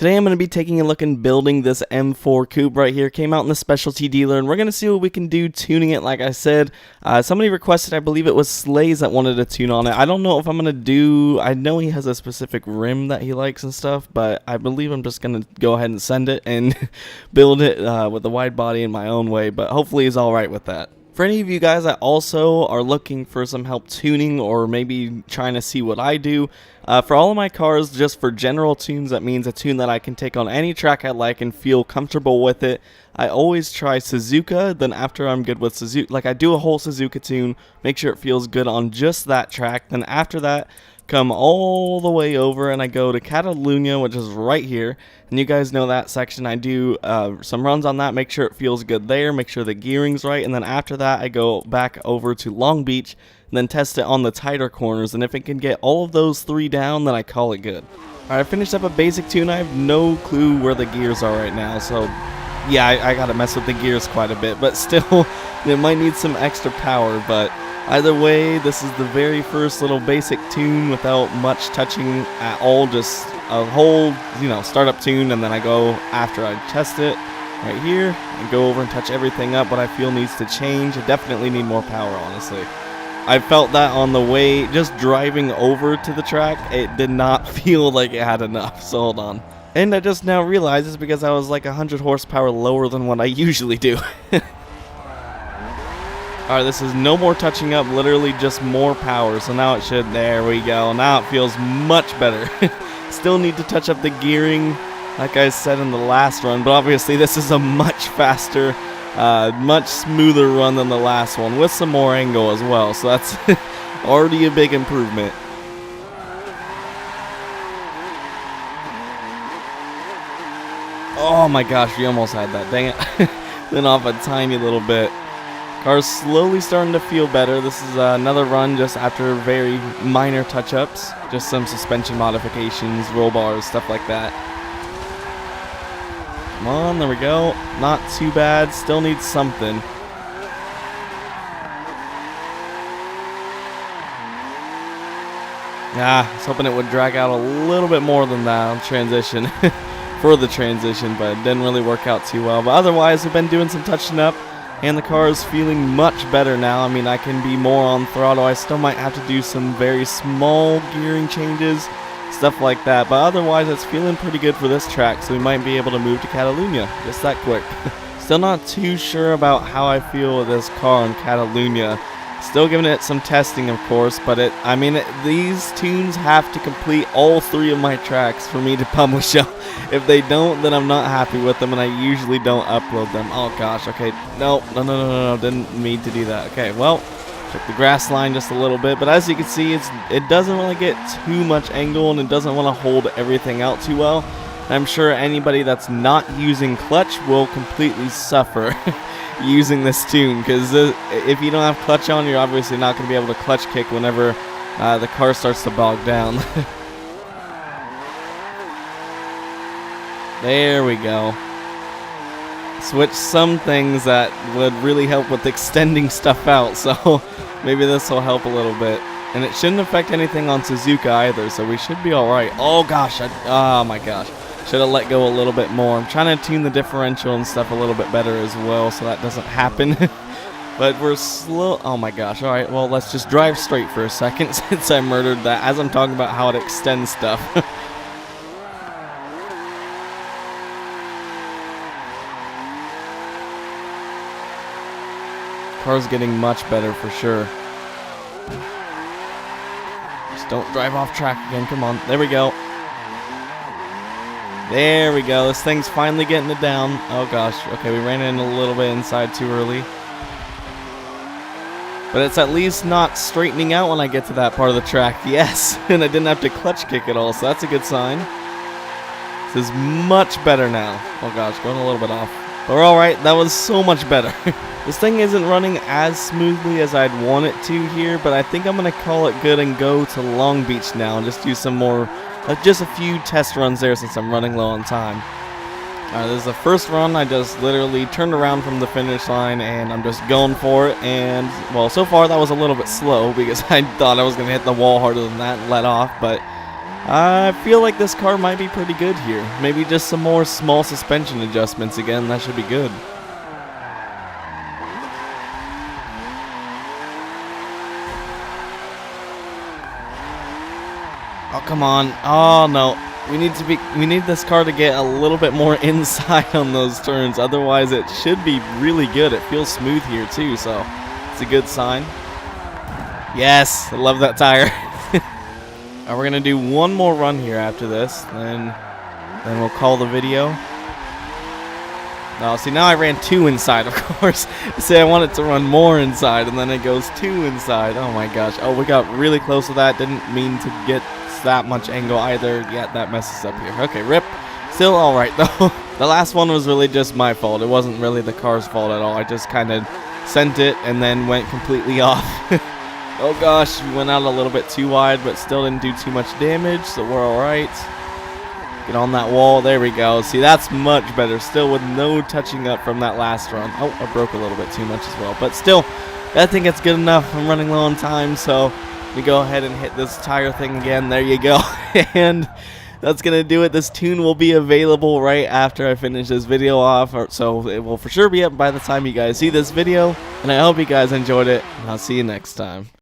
Today I'm going to be taking a look and building this M4 Coupe right here. Came out in the specialty dealer, and we're going to see what we can do tuning it. Like I said, somebody requested, I believe it was Slays, that wanted a tune on it. I don't know if I'm going to do, I know he has a specific rim that he likes and stuff, but I believe I'm just going to go ahead and send it and build it with the wide body in my own way, but hopefully he's alright with that. For any of you guys that also are looking for some help tuning or maybe trying to see what I do, for all of my cars, just for general tunes, that means a tune that I can take on any track I like and feel comfortable with it. I always try Suzuka, then after I'm good with Suzuka, like I do a whole Suzuka tune, make sure it feels good on just that track, then after that, come all the way over and I go to Catalunya, which is right here, and you guys know that section. I do some runs on that, make sure it feels good there, make sure the gearing's right, and then after that I go back over to Long Beach and then test it on the tighter corners, and if it can get all of those three down, then I call it good. Alright, I finished up a basic tune. I have no clue where the gears are right now, so yeah, I gotta mess with the gears quite a bit, but still, it might need some extra power, but either way, this is the very first little basic tune without much touching at all, just a whole, startup tune, and then I go, after I test it, right here, and go over and touch everything up, what I feel needs to change. I definitely need more power, honestly. I felt that on the way, just driving over to the track, it did not feel like it had enough, so hold on. And I just now realized it's because I was like 100 horsepower lower than what I usually do. Alright, this is no more touching up, literally just more power, so now it should, there we go, now it feels much better. Still need to touch up the gearing, like I said in the last run, but obviously this is a much faster, much smoother run than the last one, with some more angle as well, so that's already a big improvement. Oh my gosh, we almost had that, dang it. Then off a tiny little bit. Car's slowly starting to feel better. This is another run just after very minor touch-ups. Just some suspension modifications, roll bars, stuff like that. Come on, there we go. Not too bad. Still needs something. I was hoping it would drag out a little bit more than that on transition. For the transition, but it didn't really work out too well. But otherwise, I've been doing some touching up, and the car is feeling much better now. I mean, I can be more on throttle. I still might have to do some very small gearing changes, stuff like that. But otherwise, it's feeling pretty good for this track, so we might be able to move to Catalunya just that quick. Still not too sure about how I feel with this car in Catalunya. Still giving it some testing, of course, but these tunes have to complete all three of my tracks for me to publish them. If they don't, then I'm not happy with them, and I usually don't upload them. Oh gosh, okay, no, didn't mean to do that. Okay, well, check the grass line just a little bit, but as you can see, it doesn't really get too much angle, and it doesn't want to hold everything out too well. I'm sure anybody that's not using clutch will completely suffer using this tune, because if you don't have clutch on, you're obviously not going to be able to clutch kick whenever the car starts to bog down. There we go. Switch some things that would really help with extending stuff out, so maybe this will help a little bit. And it shouldn't affect anything on Suzuka either, so we should be alright. Oh gosh, oh my gosh. Should have let go a little bit more. I'm trying to tune the differential and stuff a little bit better as well, so that doesn't happen. But we're slow. Oh my gosh. Alright, well, let's just drive straight for a second since I murdered that as I'm talking about how it extends stuff. Car's getting much better for sure. Just don't drive off track again. Come on. There we go. There we go. This thing's finally getting it down. Oh gosh. Okay, we ran in a little bit inside too early. But it's at least not straightening out when I get to that part of the track. Yes. And I didn't have to clutch kick at all, so that's a good sign. This is much better now. Oh gosh, going a little bit off. But we're alright. That was so much better. This thing isn't running as smoothly as I'd want it to here, but I think I'm going to call it good and go to Long Beach now and just do some more, just a few test runs there since I'm running low on time. This is the first run. I just literally turned around from the finish line and I'm just going for it, and well, so far that was a little bit slow because I thought I was going to hit the wall harder than that and let off, but I feel like this car might be pretty good here. Maybe just some more small suspension adjustments again. That should be good. Oh, come on. Oh, no. We need this car to get a little bit more inside on those turns. Otherwise, it should be really good. It feels smooth here, too, so it's a good sign. Yes, I love that tire. We're going to do one more run here after this. Then we'll call the video. No, see, now I ran 2 inside, of course. Say I wanted to run more inside, and then it goes 2 inside. Oh, my gosh. Oh, we got really close to that. Didn't mean to get that much angle either. Yeah, that messes up here. Okay, rip. Still all right, though. The last one was really just my fault. It wasn't really the car's fault at all. I just kind of sent it and then went completely off. Oh, gosh. We went out a little bit too wide, but still didn't do too much damage, so we're all right. Get on that wall. There we go. See, that's much better. Still with no touching up from that last run. Oh, I broke a little bit too much as well. But still, I think it's good enough. I'm running low on time, so we go ahead and hit this tire thing again. There you go. And that's going to do it. This tune will be available right after I finish this video off. So it will for sure be up by the time you guys see this video. And I hope you guys enjoyed it. And I'll see you next time.